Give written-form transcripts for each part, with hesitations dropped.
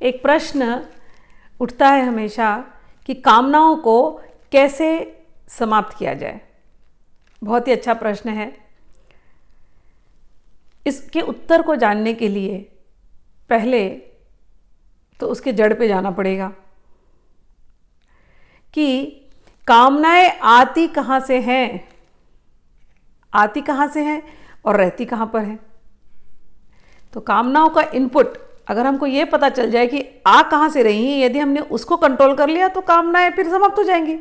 एक प्रश्न उठता है हमेशा कि कामनाओं को कैसे समाप्त किया जाए। बहुत ही अच्छा प्रश्न है। इसके उत्तर को जानने के लिए पहले तो उसके जड़ पे जाना पड़ेगा कि कामनाएं आती कहाँ से हैं, आती कहाँ से हैं और रहती कहाँ पर हैं। तो कामनाओं का इनपुट अगर हमको ये पता चल जाए कि आ कहाँ से रही हैं, यदि हमने उसको कंट्रोल कर लिया तो कामनाएं फिर समाप्त हो जाएंगी,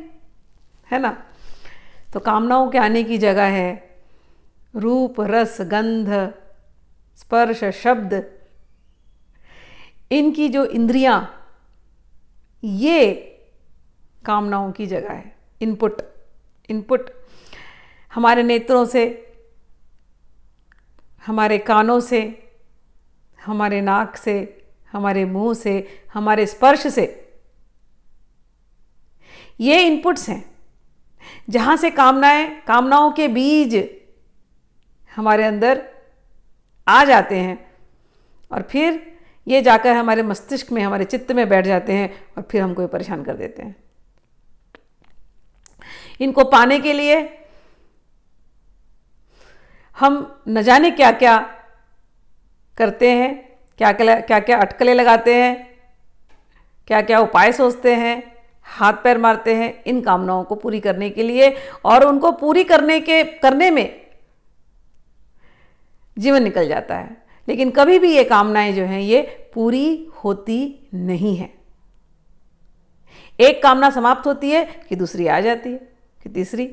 है ना। तो कामनाओं के आने की जगह है रूप, रस, गंध, स्पर्श, शब्द, इनकी जो इंद्रियां, ये कामनाओं की जगह है। इनपुट हमारे नेत्रों से, हमारे कानों से, हमारे नाक से, हमारे मुंह से, हमारे स्पर्श से, ये इनपुट्स हैं जहां से कामनाओं के बीज हमारे अंदर आ जाते हैं और फिर ये जाकर हमारे मस्तिष्क में, हमारे चित्त में बैठ जाते हैं और फिर हमको ये परेशान कर देते हैं। इनको पाने के लिए हम न जाने क्या क्या करते हैं, क्या क्या अटकलें लगाते हैं, क्या क्या उपाय सोचते हैं, हाथ पैर मारते हैं इन कामनाओं को पूरी करने के लिए, और उनको पूरी करने में जीवन निकल जाता है। लेकिन कभी भी ये कामनाएं जो हैं ये पूरी होती नहीं है। एक कामना समाप्त होती है कि दूसरी आ जाती है, कि तीसरी।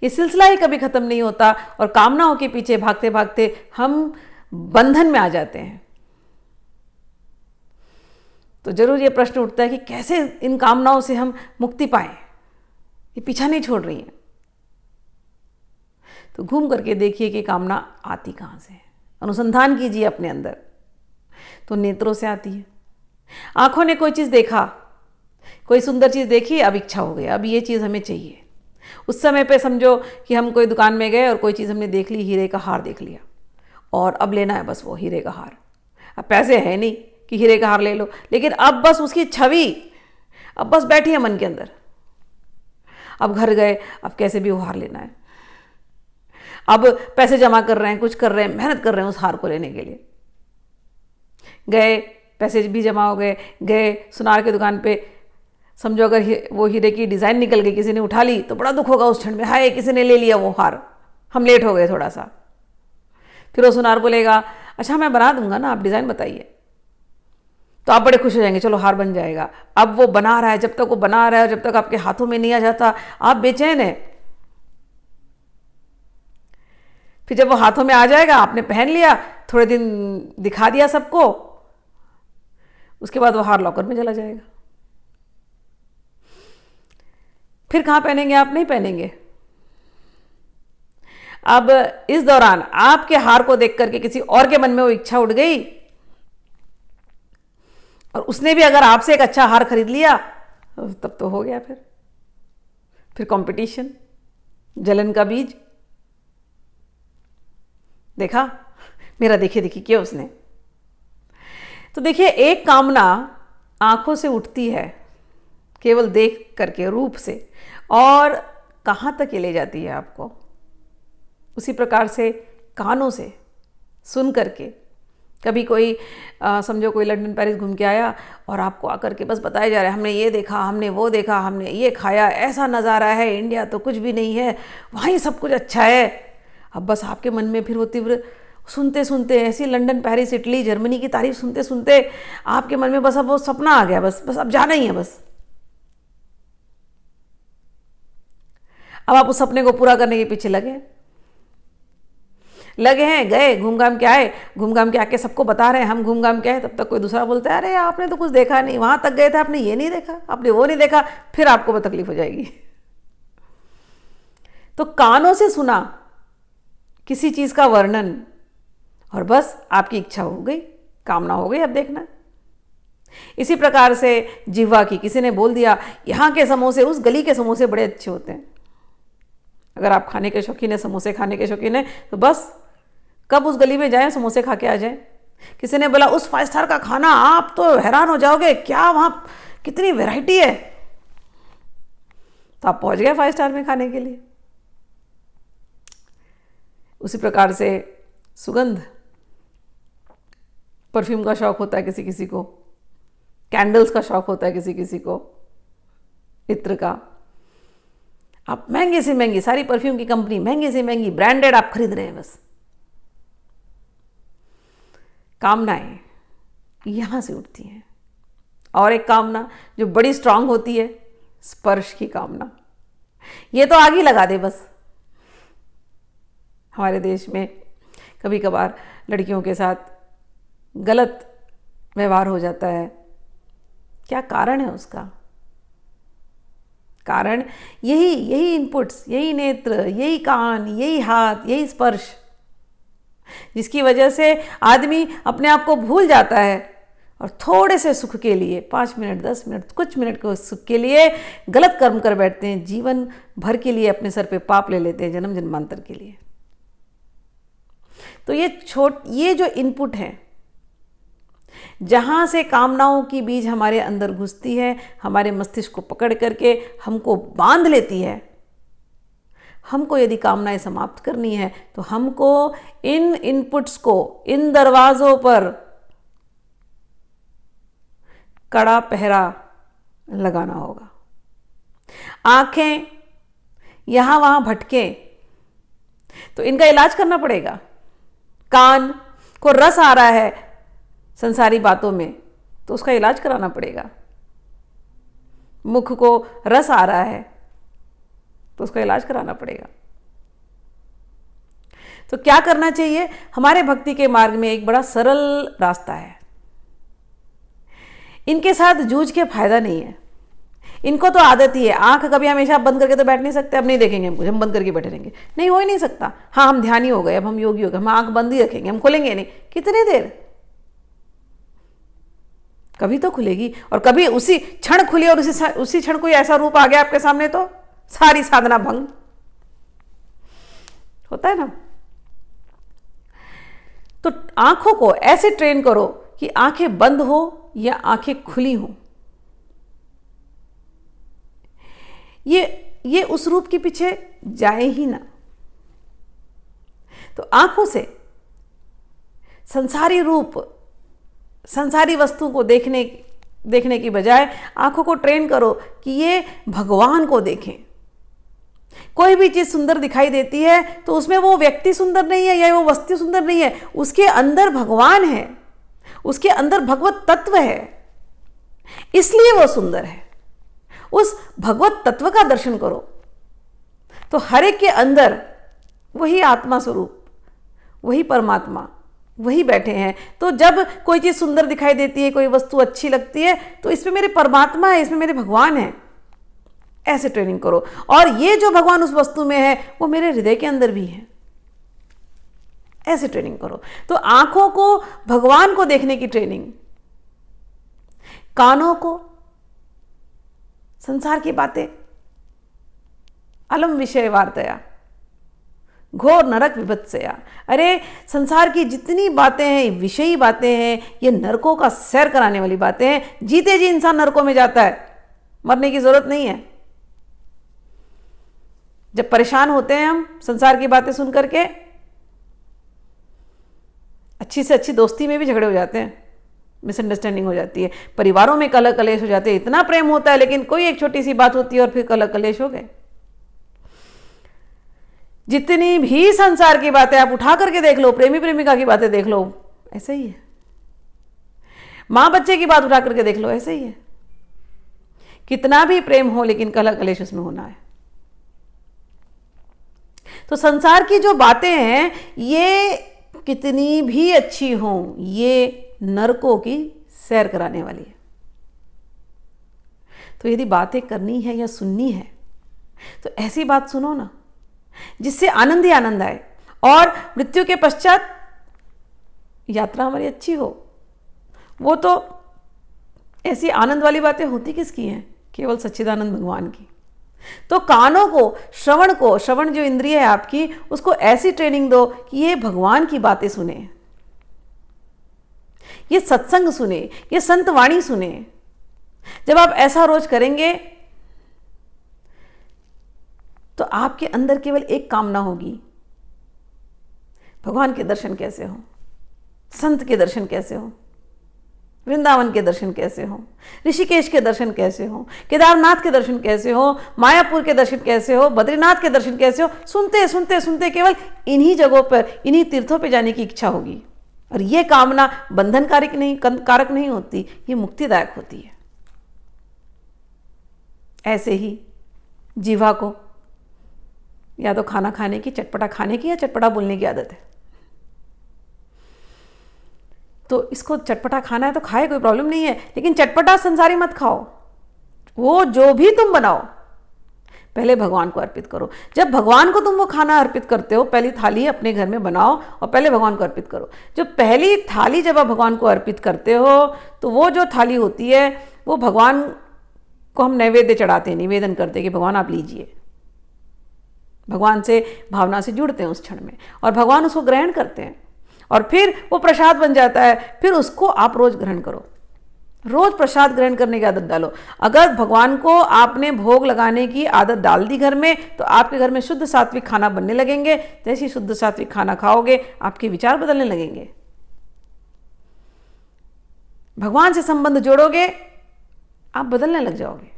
ये सिलसिला ही कभी खत्म नहीं होता और कामनाओं के पीछे भागते भागते हम बंधन में आ जाते हैं। तो जरूर ये प्रश्न उठता है कि कैसे इन कामनाओं से हम मुक्ति पाएं, ये पीछा नहीं छोड़ रही हैं। तो घूम करके देखिए कि कामना आती कहाँ से है। अनुसंधान कीजिए अपने अंदर। तो नेत्रों से आती है। आंखों ने कोई चीज़ देखा, कोई सुंदर चीज़ देखी, अब इच्छा हो गई, अब ये चीज़ हमें चाहिए। उस समय पे समझो कि हम कोई दुकान में गए और कोई चीज़ हमने देख ली, हीरे का हार देख लिया और अब लेना है बस वो हीरे का हार। अब पैसे है नहीं कि हीरे का हार ले लो, लेकिन अब बस उसकी छवि अब बस बैठी है मन के अंदर। अब घर गए, अब कैसे भी वो हार लेना है। अब पैसे जमा कर रहे हैं, कुछ कर रहे हैं, मेहनत कर रहे हैं उस हार को लेने के लिए। गए, पैसे भी जमा हो गए, गए सुनार की दुकान पे, समझो अगर वो हीरे की डिज़ाइन निकल गई, किसी ने उठा ली तो बड़ा दुख होगा उस क्षण में, हाय किसी ने ले लिया वो हार, हम लेट हो गए थोड़ा सा। फिर वो सुनार बोलेगा अच्छा मैं बना दूंगा ना, आप डिज़ाइन बताइए। तो आप बड़े खुश हो जाएंगे, चलो हार बन जाएगा। अब वो बना रहा है, जब तक वो बना रहा है, जब तक आपके हाथों में नहीं आ जाता आप बेचैन हैं। फिर जब वो हाथों में आ जाएगा, आपने पहन लिया, थोड़े दिन दिखा दिया सबको, उसके बाद वो हार लॉकर में चला जाएगा। फिर कहाँ पहनेंगे आप? नहीं पहनेंगे। अब इस दौरान आपके हार को देख करके किसी और के मन में वो इच्छा उठ गई और उसने भी अगर आपसे एक अच्छा हार खरीद लिया तब तो हो गया। फिर कंपटीशन, जलन का बीज। देखा, मेरा देखी किया उसने। तो देखिए, एक कामना आंखों से उठती है केवल देख करके, रूप से, और कहाँ तक ये ले जाती है आपको। उसी प्रकार से कानों से सुन करके, कभी कोई समझो कोई लंदन पेरिस घूम के आया और आपको आकर के बस बताया जा रहा है हमने ये देखा, हमने वो देखा, हमने ये खाया, ऐसा नज़ारा है, इंडिया तो कुछ भी नहीं है, वहीं सब कुछ अच्छा है। अब बस आपके मन में फिर वो तीव्र सुनते सुनते ऐसी लंदन, पेरिस, इटली, जर्मनी की तारीफ सुनते सुनते आपके मन में बस अब वो सपना आ गया, बस अब जाना ही है बस। अब आप उस सपने को पूरा करने के पीछे लगे हैं, गए, घूम घाम के आए, घूम घाम के आके सबको बता रहे हैं हम घूम घाम के आए। तब तक कोई दूसरा बोलता है अरे आपने तो कुछ देखा नहीं, वहां तक गए थे आपने ये नहीं देखा, आपने वो नहीं देखा। फिर आपको तकलीफ हो जाएगी। तो कानों से सुना किसी चीज का वर्णन और बस आपकी इच्छा हो गई, कामना हो गई, अब देखना। इसी प्रकार से जिह्वा की, किसी ने बोल दिया यहाँ के समोसे, उस गली के समोसे बड़े अच्छे होते हैं। अगर आप खाने के शौकीन है, समोसे खाने के शौकीन है, तो बस कब उस गली में जाएं, समोसे खा के आ जाएं। किसी ने बोला उस 5 स्टार का खाना, आप तो हैरान हो जाओगे, क्या वहां कितनी वैरायटी है। तो आप पहुंच गए 5 स्टार में खाने के लिए। उसी प्रकार से सुगंध, परफ्यूम का शौक होता है किसी किसी को, कैंडल्स का शौक होता है किसी किसी को, इत्र का। आप महंगे से महंगी, सारी परफ्यूम की कंपनी महंगे से महंगी ब्रांडेड आप खरीद रहे हैं बस। कामनाएं यहां से उठती हैं। और एक कामना जो बड़ी स्ट्रांग होती है, स्पर्श की कामना। ये तो आग ही लगा दे बस। हमारे देश में कभी कभार लड़कियों के साथ गलत व्यवहार हो जाता है। क्या कारण है उसका? कारण यही इनपुट्स, यही नेत्र, यही कान, यही हाथ, यही स्पर्श, जिसकी वजह से आदमी अपने आप को भूल जाता है और थोड़े से सुख के लिए 5 मिनट, 10 मिनट, कुछ मिनट के सुख के लिए गलत कर्म कर बैठते हैं। जीवन भर के लिए अपने सर पे पाप ले लेते हैं, जन्म जन्मांतर के लिए। तो ये जो इनपुट है, जहां से कामनाओं की बीज हमारे अंदर घुसती है, हमारे मस्तिष्क को पकड़ करके हमको बांध लेती है। हमको यदि कामनाएं समाप्त करनी है तो हमको इन इनपुट्स को, इन दरवाजों पर कड़ा पहरा लगाना होगा। आंखें यहां वहां भटके तो इनका इलाज करना पड़ेगा। कान को रस आ रहा है संसारी बातों में तो उसका इलाज कराना पड़ेगा। मुख को रस आ रहा है तो उसका इलाज कराना पड़ेगा। तो क्या करना चाहिए? हमारे भक्ति के मार्ग में एक बड़ा सरल रास्ता है। इनके साथ जूझ के फायदा नहीं है। इनको तो आदत ही है। आंख कभी हमेशा बंद करके तो बैठ नहीं सकते। अब नहीं देखेंगे हम कुछ, हम बंद करके बैठे रहेंगे, नहीं, हो ही नहीं सकता। हाँ, हम ध्यानी हो गए, अब हम योगी हो गए, हम आंख बंद ही रखेंगे, हम खोलेंगे नहीं। कितनी देर? कभी तो खुलेगी, और कभी उसी क्षण खुली और उसी क्षण कोई ऐसा रूप आ गया आपके सामने तो सारी साधना भंग होता है ना। तो आंखों को ऐसे ट्रेन करो कि आंखें बंद हो या आंखें खुली हो, ये उस रूप के पीछे जाए ही ना। तो आंखों से संसारी रूप, संसारी वस्तु को देखने की बजाय आंखों को ट्रेन करो कि ये भगवान को देखें। कोई भी चीज सुंदर दिखाई देती है तो उसमें वो व्यक्ति सुंदर नहीं है या वो वस्तु सुंदर नहीं है, उसके अंदर भगवान है, उसके अंदर भगवत तत्व है, इसलिए वो सुंदर है। उस भगवत तत्व का दर्शन करो तो हर एक के अंदर वही आत्मा स्वरूप, वही परमात्मा, वही बैठे हैं। तो जब कोई चीज सुंदर दिखाई देती है, कोई वस्तु अच्छी लगती है, तो इसमें मेरे परमात्मा है, इसमें मेरे भगवान है। ऐसे ट्रेनिंग करो। और ये जो भगवान उस वस्तु में है वो मेरे हृदय के अंदर भी है। ऐसे ट्रेनिंग करो। तो आंखों को भगवान को देखने की ट्रेनिंग, कानों को संसार की बातें, अलम विषय वार्तया घोर नरक विभत्सया। अरे संसार की जितनी बातें हैं, विषयी बातें हैं, ये नरकों का सैर कराने वाली बातें हैं। जीते जी इंसान नरकों में जाता है, मरने की जरूरत नहीं है। जब परेशान होते हैं हम संसार की बातें सुन करके, अच्छी से अच्छी दोस्ती में भी झगड़े हो जाते हैं, मिसअंडरस्टैंडिंग हो जाती है, परिवारों में कलह कलेश हो जाते हैं। इतना प्रेम होता है लेकिन कोई एक छोटी सी बात होती है और फिर कलह कलेश हो गए। जितनी भी संसार की बातें आप उठा करके देख लो, प्रेमी प्रेमिका की बातें देख लो, ऐसे ही है। मां बच्चे की बात उठा करके देख लो, ऐसे ही है। कितना भी प्रेम हो लेकिन कलह कलेश उसमें होना है। तो संसार की जो बातें हैं ये कितनी भी अच्छी हों, ये नरकों की सैर कराने वाली है। तो यदि बातें करनी है या सुननी है तो ऐसी बात सुनो ना जिससे आनंद ही आनंद आए, और मृत्यु के पश्चात यात्रा हमारी अच्छी हो। वो तो ऐसी आनंद वाली बातें होती किसकी हैं? केवल सच्चिदानंद भगवान की। तो कानों को, श्रवण जो इंद्रिय है आपकी, उसको ऐसी ट्रेनिंग दो कि ये भगवान की बातें सुने। ये सत्संग सुने, ये संत वाणी सुने। जब आप ऐसा रोज करेंगे तो आपके अंदर केवल एक कामना होगी, भगवान के दर्शन कैसे हो, संत के दर्शन कैसे हो, वृंदावन के दर्शन कैसे हो, ऋषिकेश के दर्शन कैसे हो, केदारनाथ के दर्शन कैसे हो, मायापुर के दर्शन कैसे हो, बद्रीनाथ के दर्शन कैसे हो। सुनते सुनते सुनते केवल इन्हीं जगहों पर, इन्हीं तीर्थों पर जाने की इच्छा होगी। और ये कामना बंधन कारक नहीं होती, ये मुक्तिदायक होती है। ऐसे ही जीवा को या तो खाना खाने की, चटपटा खाने की या चटपटा बोलने की आदत है। तो इसको चटपटा खाना है तो खाए, कोई प्रॉब्लम नहीं है, लेकिन चटपटा संसारी मत खाओ। वो जो भी तुम बनाओ पहले भगवान को अर्पित करो। जब भगवान को तुम वो खाना अर्पित करते हो, पहली थाली अपने घर में बनाओ और पहले भगवान को अर्पित करो। जो पहली थाली जब आप भगवान को अर्पित करते हो तो वो जो थाली होती है वो भगवान को हम नैवेद्य चढ़ाते हैं, निवेदन करते हैं कि भगवान आप लीजिए। भगवान से भावना से जुड़ते हैं उस क्षण में और भगवान उसको ग्रहण करते हैं और फिर वो प्रसाद बन जाता है। फिर उसको आप रोज ग्रहण करो, रोज प्रसाद ग्रहण करने की आदत डालो। अगर भगवान को आपने भोग लगाने की आदत डाल दी घर में तो आपके घर में शुद्ध सात्विक खाना बनने लगेंगे। जैसे ही शुद्ध सात्विक खाना खाओगे आपके विचार बदलने लगेंगे, भगवान से संबंध जोड़ोगे, आप बदलने लग जाओगे।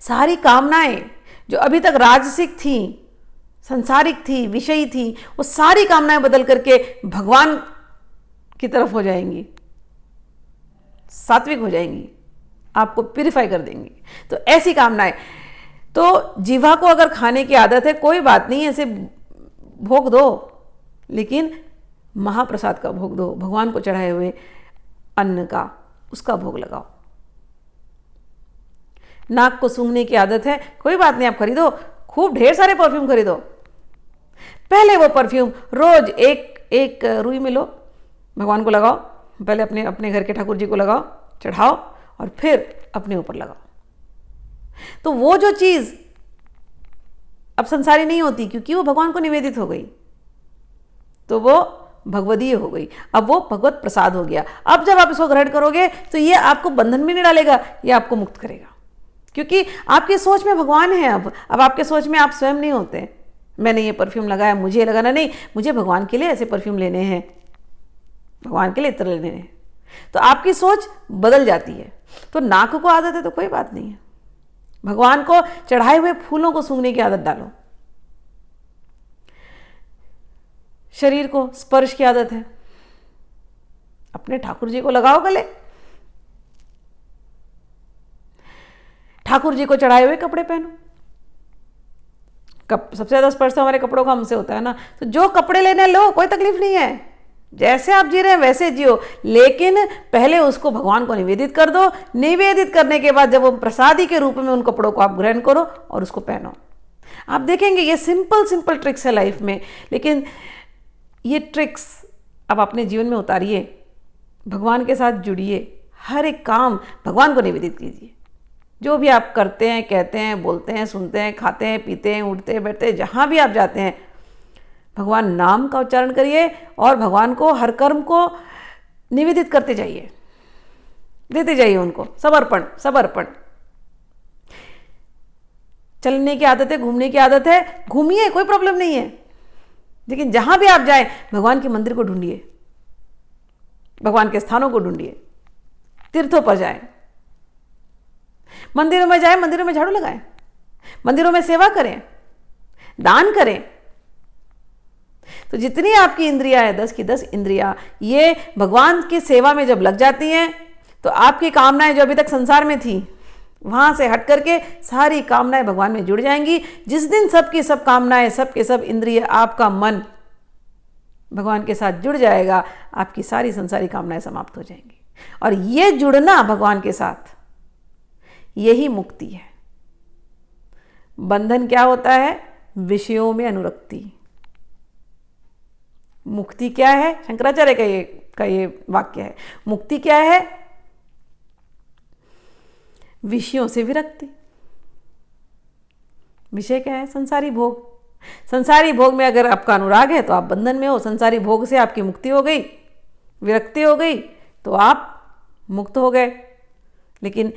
सारी कामनाएं जो अभी तक राजसिक थी, संसारिक थी, विषयी थी, वो सारी कामनाएं बदल करके भगवान की तरफ हो जाएंगी, सात्विक हो जाएंगी, आपको प्यूरिफाई कर देंगी। तो ऐसी कामनाएं, तो जीवा को अगर खाने की आदत है कोई बात नहीं, ऐसे भोग दो, लेकिन महाप्रसाद का भोग दो, भगवान को चढ़ाए हुए अन्न का, उसका भोग लगाओ। नाक को सूंघने की आदत है, कोई बात नहीं, आप खरीदो, खूब ढेर सारे परफ्यूम खरीदो। पहले वो परफ्यूम रोज एक रुई में लो, भगवान को लगाओ, पहले अपने घर के ठाकुर जी को लगाओ, चढ़ाओ और फिर अपने ऊपर लगाओ। तो वो जो चीज अब संसारी नहीं होती क्योंकि वो भगवान को निवेदित हो गई, तो वो भगवदीय हो गई, अब वो भगवत प्रसाद हो गया। अब जब आप इसको ग्रहण करोगे तो ये आपको बंधन में नहीं डालेगा, ये आपको मुक्त करेगा, क्योंकि आपकी सोच में भगवान है। अब आपके सोच में आप स्वयं नहीं होते, मैंने ये परफ्यूम लगाया, मुझे लगाना नहीं, मुझे भगवान के लिए ऐसे परफ्यूम लेने हैं, भगवान के लिए इत्र लेने हैं। तो आपकी सोच बदल जाती है। तो नाक को आदत है तो कोई बात नहीं है, भगवान को चढ़ाए हुए फूलों को सूंघने की आदत डालो। शरीर को स्पर्श की आदत है, अपने ठाकुर जी को लगाओ गले, ठाकुर जी को चढ़ाए हुए कपड़े पहनो। सबसे ज्यादा स्पर्श हमारे कपड़ों का हमसे होता है ना, तो जो कपड़े लेने लो, कोई तकलीफ नहीं है, जैसे आप जी रहे हैं वैसे जियो, लेकिन पहले उसको भगवान को निवेदित कर दो। निवेदित करने के बाद जब वो प्रसादी के रूप में उन कपड़ों को आप ग्रहण करो और उसको पहनो। आप देखेंगे ये सिंपल ट्रिक्स है लाइफ में, लेकिन ये ट्रिक्स आप अपने जीवन में उतारिए, भगवान के साथ जुड़िए, हर एक काम भगवान को निवेदित कीजिए। जो भी आप करते हैं, कहते हैं, बोलते हैं, सुनते हैं, खाते हैं, पीते हैं, उठते बैठते हैं, जहाँ भी आप जाते हैं भगवान नाम का उच्चारण करिए और भगवान को हर कर्म को निवेदित करते जाइए, देते जाइए उनको समर्पण। चलने की आदत है, घूमने की आदत है, घूमिए, कोई प्रॉब्लम नहीं है, लेकिन जहां भी आप जाएं भगवान के मंदिर को ढूंढिए, भगवान के स्थानों को ढूंढिए, तीर्थों पर जाएं, मंदिरों में जाएं, मंदिरों में झाड़ू लगाएं, मंदिरों में सेवा करें, दान करें। तो जितनी आपकी इंद्रियां है, 10 की 10 इंद्रियां, ये भगवान की सेवा में जब लग जाती हैं तो आपकी कामनाएं जो अभी तक संसार में थी वहां से हट करके सारी कामनाएं भगवान में जुड़ जाएंगी। जिस दिन सबकी सब कामनाएं, सबके सब इंद्रिय, आपका मन भगवान के साथ जुड़ जाएगा, आपकी सारी संसारी कामनाएं समाप्त हो जाएंगी। और ये जुड़ना भगवान के साथ, यही मुक्ति है। बंधन क्या होता है? विषयों में अनुरक्ति। मुक्ति क्या है? शंकराचार्य का ये वाक्य है। मुक्ति क्या है? विषयों से विरक्ति। विषय क्या है? संसारी भोग। संसारी भोग में अगर आपका अनुराग है तो आप बंधन में हो, संसारी भोग से आपकी मुक्ति हो गई विरक्ति हो गई तो आप मुक्त हो गए। लेकिन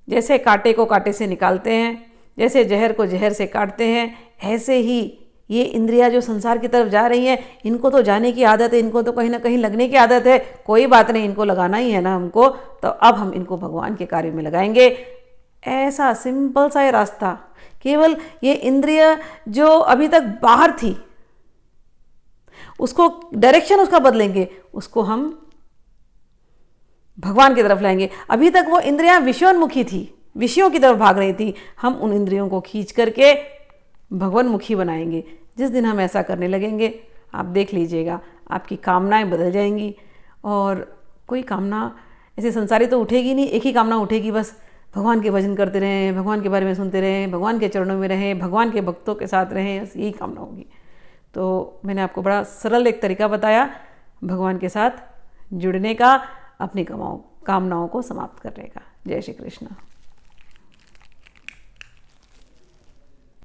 जैसे कांटे को कांटे से निकालते हैं, जैसे जहर को जहर से काटते हैं, ऐसे ही ये इंद्रियां जो संसार की तरफ जा रही हैं, इनको तो जाने की आदत है, इनको तो कहीं ना कहीं लगने की आदत है। कोई बात नहीं, इनको लगाना ही है ना हमको, तो अब हम इनको भगवान के कार्य में लगाएंगे। ऐसा सिंपल सा ये रास्ता, केवल ये इंद्रिय जो अभी तक बाहर थी उसको डायरेक्शन उसका बदलेंगे, उसको हम भगवान की तरफ लाएंगे। अभी तक वो इंद्रियां विषयोन्मुखी थी, विषयों की तरफ भाग रही थी, हम उन इंद्रियों को खींच करके भगवानमुखी बनाएंगे। जिस दिन हम ऐसा करने लगेंगे, आप देख लीजिएगा आपकी कामनाएं बदल जाएंगी। और कोई कामना ऐसे संसारी तो उठेगी नहीं, एक ही कामना उठेगी बस, भगवान के भजन करते रहें, भगवान के बारे में सुनते रहें, भगवान के चरणों में रहें, भगवान के भक्तों के साथ रहें, बस यही कामना होगी। तो मैंने आपको बड़ा सरल एक तरीका बताया भगवान के साथ जुड़ने का, अपनी कामनाओं को समाप्त करने का। जय श्री कृष्ण।